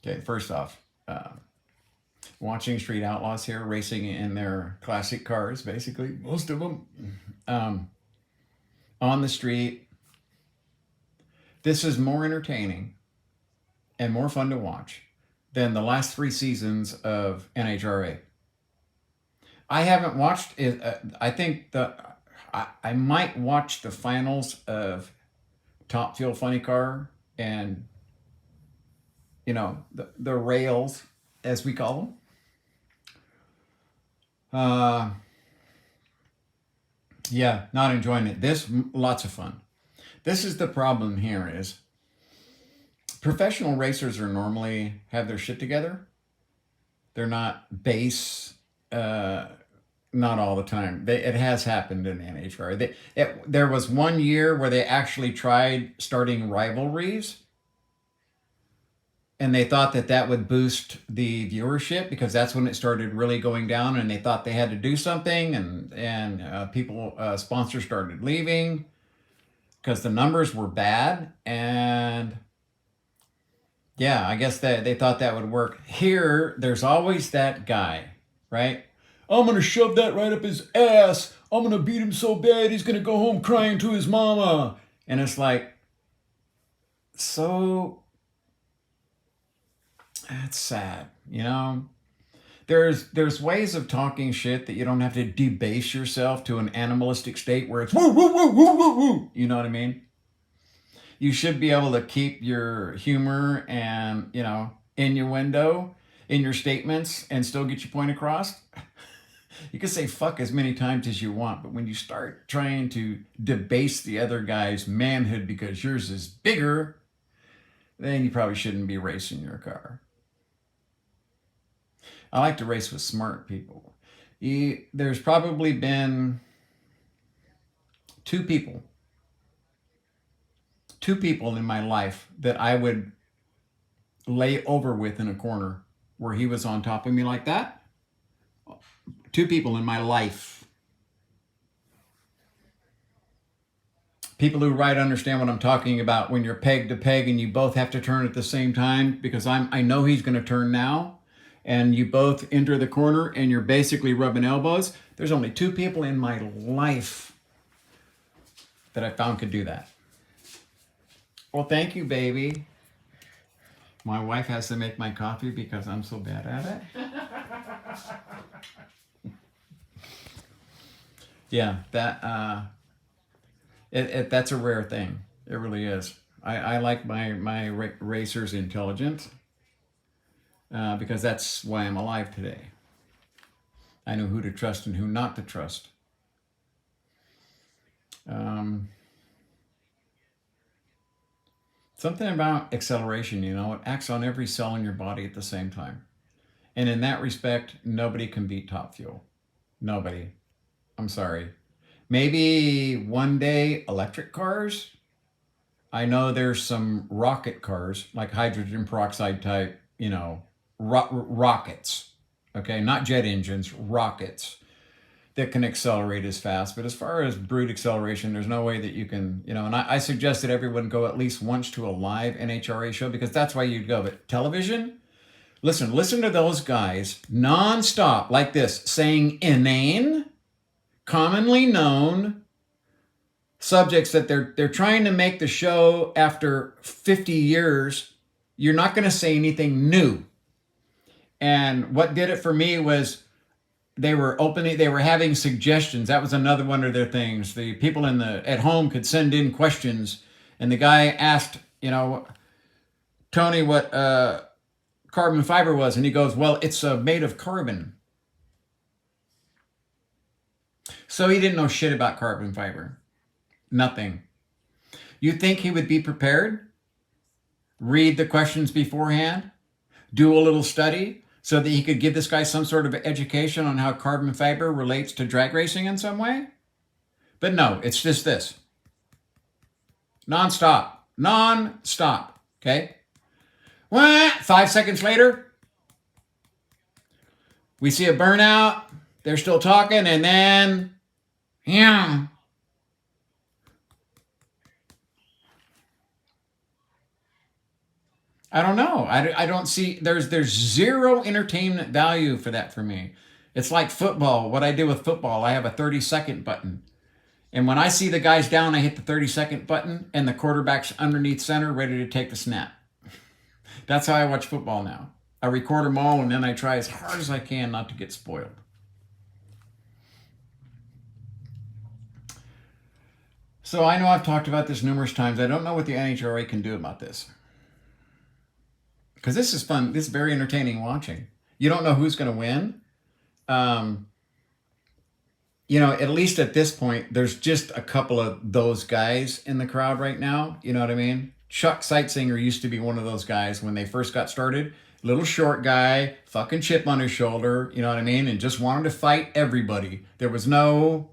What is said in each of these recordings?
Okay, first off, watching street outlaws here racing in their classic cars, basically, most of them, um, on the street. This is more entertaining and more fun to watch than the last 3 seasons of NHRA. I haven't watched it. I think I might watch the finals of Top Fuel Funny Car and the rails as we call them. Uh, yeah, not enjoying it. This lots of fun. This is the problem here is professional racers are normally have their shit together. They're not base. Not all the time. It has happened in NHRA. There was one year where they actually tried starting rivalries, and they thought that that would boost the viewership because that's when it started really going down, and they thought they had to do something, and people sponsors started leaving because the numbers were bad, and yeah, I guess that they thought that would work. Here, there's always that guy, right? I'm gonna shove that right up his ass. I'm gonna beat him so bad he's gonna go home crying to his mama. And it's like, so that's sad, you know? There's ways of talking shit that you don't have to debase yourself to an animalistic state where it's woo woo woo woo woo woo. You know what I mean? You should be able to keep your humor and innuendo in your statements and still get your point across. You can say fuck as many times as you want, but when you start trying to debase the other guy's manhood because yours is bigger, then you probably shouldn't be racing your car. I like to race with smart people. There's probably been two people, two people in my life that I would lay over with in a corner where he was on top of me like that. Two people in my life. People who right understand what I'm talking about when you're peg to peg and you both have to turn at the same time because I know he's going to turn now, and you both enter the corner and you're basically rubbing elbows. There's only two people in my life that I found could do that. Well, thank you, baby. My wife has to make my coffee because I'm so bad at it. Yeah, that's a rare thing. It really is. I like my racers intelligent because that's why I'm alive today. I know who to trust and who not to trust. Something about acceleration, it acts on every cell in your body at the same time. And in that respect, nobody can beat Top Fuel. Nobody. I'm sorry. Maybe one day electric cars. I know there's some rocket cars, like hydrogen peroxide type, rockets. Okay, not jet engines, rockets that can accelerate as fast. But as far as brute acceleration, there's no way that you can, and I suggest that everyone go at least once to a live NHRA show because that's why you'd go. But television, listen to those guys nonstop like this, saying inane, commonly known subjects that they're trying to make the show after 50 years. You're not going to say anything new. And what did it for me was they were having suggestions. That was another one of their things. The people at home could send in questions, and the guy asked, Tony, what carbon fiber was, and he goes, well, it's made of carbon. So he didn't know shit about carbon fiber. Nothing. You think he would be prepared? Read the questions beforehand? Do a little study so that he could give this guy some sort of education on how carbon fiber relates to drag racing in some way? But no, it's just this. Non-stop. Okay? 5 seconds later, we see a burnout. They're still talking, and then, yeah. I don't know. I don't see, there's zero entertainment value for that for me. It's like football. What I do with football, I have a 30-second button. And when I see the guys down, I hit the 30-second button and the quarterback's underneath center ready to take the snap. That's how I watch football now. I record them all and then I try as hard as I can not to get spoiled. So I know I've talked about this numerous times. I don't know what the NHRA can do about this. Because this is fun. This is very entertaining watching. You don't know who's going to win. At least at this point, there's just a couple of those guys in the crowd right now. You know what I mean? Chuck Sightsinger used to be one of those guys when they first got started. Little short guy, fucking chip on his shoulder, you know what I mean? And just wanted to fight everybody. There was no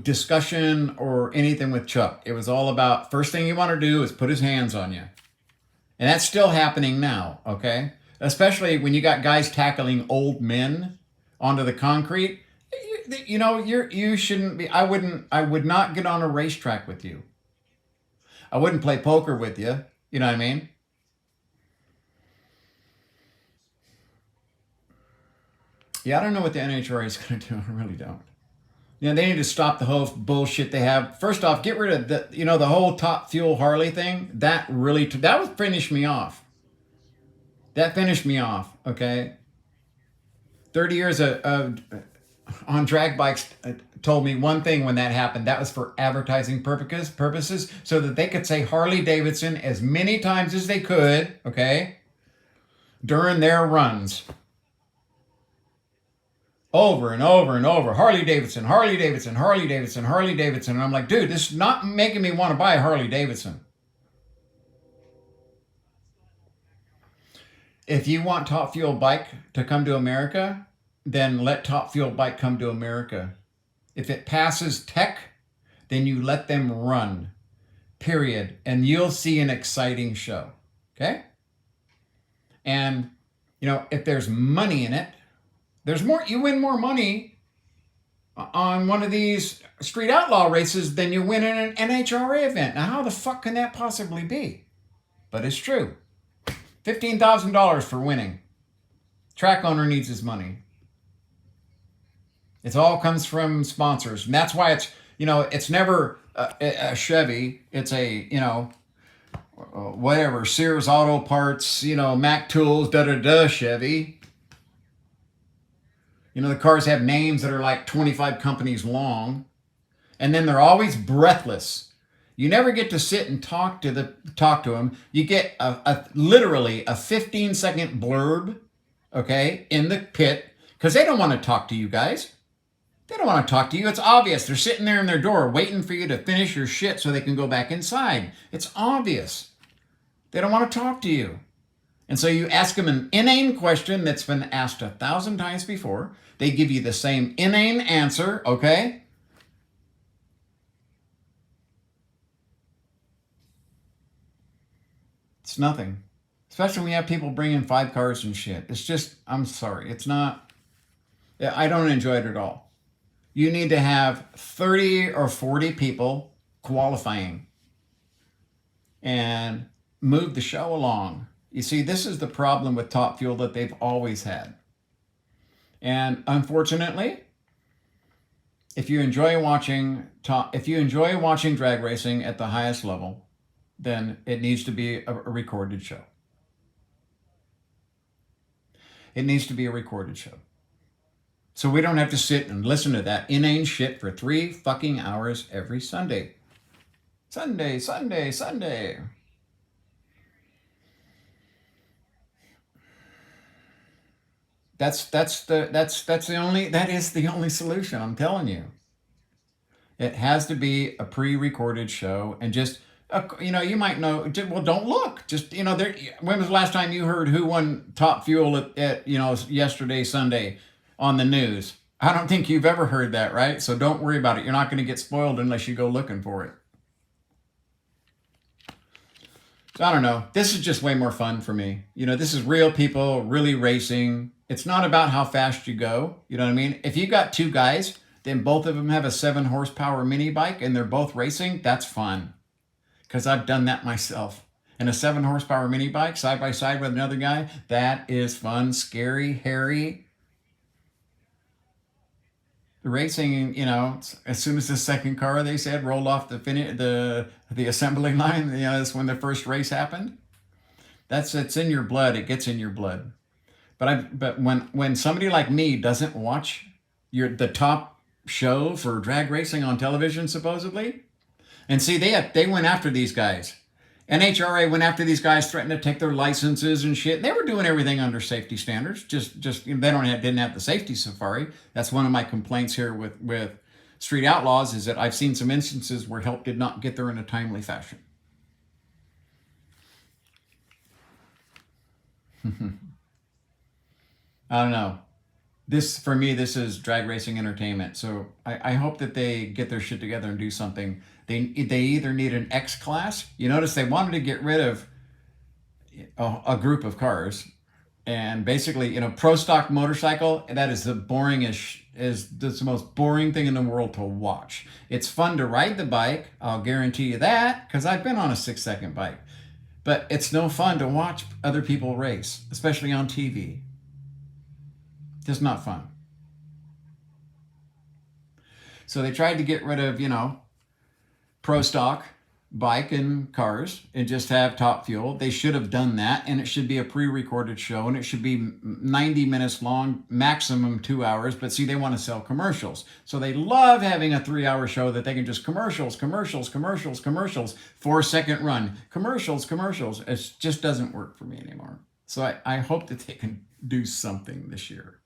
discussion or anything with Chuck. It was all about first thing you want to do is put his hands on you. And that's still happening now, okay? Especially when you got guys tackling old men onto the concrete. You shouldn't be. I would not get on a racetrack with you. I wouldn't play poker with you. You know what I mean? Yeah, I don't know what the NHRA is going to do. I really don't. They need to stop the whole bullshit they have. First off, get rid of the whole Top Fuel Harley thing. That was finished me off. That finished me off. Okay. 30 years on drag bikes told me one thing when that happened. That was for advertising purposes, so that they could say Harley Davidson as many times as they could. Okay. During their runs. Over and over and over. Harley Davidson, Harley Davidson, Harley Davidson, Harley Davidson. And I'm like, dude, this is not making me want to buy a Harley Davidson. If you want Top Fuel Bike to come to America, then let Top Fuel Bike come to America. If it passes tech, then you let them run. Period. And you'll see an exciting show. Okay? And, if there's money in it, you win more money on one of these street outlaw races than you win in an NHRA event. Now, how the fuck can that possibly be? But it's true. $15,000 for winning. Track owner needs his money. It all comes from sponsors. And that's why it's never a Chevy. It's a, whatever, Sears Auto Parts, Mac Tools, Chevy. The cars have names that are like 25 companies long. And then they're always breathless. You never get to sit and talk to them. You get literally a 15-second blurb, okay, in the pit, because they don't want to talk to you guys. They don't want to talk to you. It's obvious. They're sitting there in their door waiting for you to finish your shit so they can go back inside. It's obvious. They don't want to talk to you. And so you ask them an inane question that's been asked 1,000 times before. They give you the same inane answer, okay? It's nothing. Especially when you have people bringing 5 cars and shit. It's just, I'm sorry. It's not, I don't enjoy it at all. You need to have 30 or 40 people qualifying and move the show along. You see, this is the problem with Top Fuel that they've always had. And unfortunately, if you enjoy watching drag racing at the highest level, then it needs to be a recorded show. It needs to be a recorded show. So we don't have to sit and listen to that inane shit for 3 fucking hours every Sunday. Sunday. That is the only solution, I'm telling you. It has to be a pre-recorded show, and just, you might know, well, don't look. Just, when was the last time you heard who won Top Fuel at yesterday, Sunday on the news? I don't think you've ever heard that, right? So don't worry about it. You're not going to get spoiled unless you go looking for it. So I don't know. This is just way more fun for me. This is real people really racing. It's not about how fast you go. You know what I mean? If you got 2 guys, then both of them have a 7 horsepower mini bike and they're both racing, that's fun. Because I've done that myself. and a 7 horsepower mini bike side by side with another guy. That is fun, scary, hairy. The racing, as soon as the second car, they said, rolled off the assembly line, that's when the first race happened. It's in your blood. It gets in your blood. But when somebody like me doesn't watch the top show for drag racing on television, supposedly, and see, they went after these guys. NHRA went after these guys, threatened to take their licenses and shit. They were doing everything under safety standards. Just they didn't have the safety safari. That's one of my complaints here with Street Outlaws, is that I've seen some instances where help did not get there in a timely fashion. I don't know. For me, this is drag racing entertainment. So I hope that they get their shit together and do something. They either need an X class. You notice they wanted to get rid of a group of cars, and basically, pro stock motorcycle. That is the the most boring thing in the world to watch. It's fun to ride the bike. I'll guarantee you that, because I've been on a 6-second bike. But it's no fun to watch other people race, especially on TV. Just not fun. So they tried to get rid of, pro stock bike and cars and just have Top Fuel. They should have done that, and it should be a pre-recorded show, and it should be 90 minutes long, maximum 2 hours. But see, they want to sell commercials. So they love having a 3-hour show that they can just commercials, 4-second run, commercials. It just doesn't work for me anymore. So I hope that they can do something this year.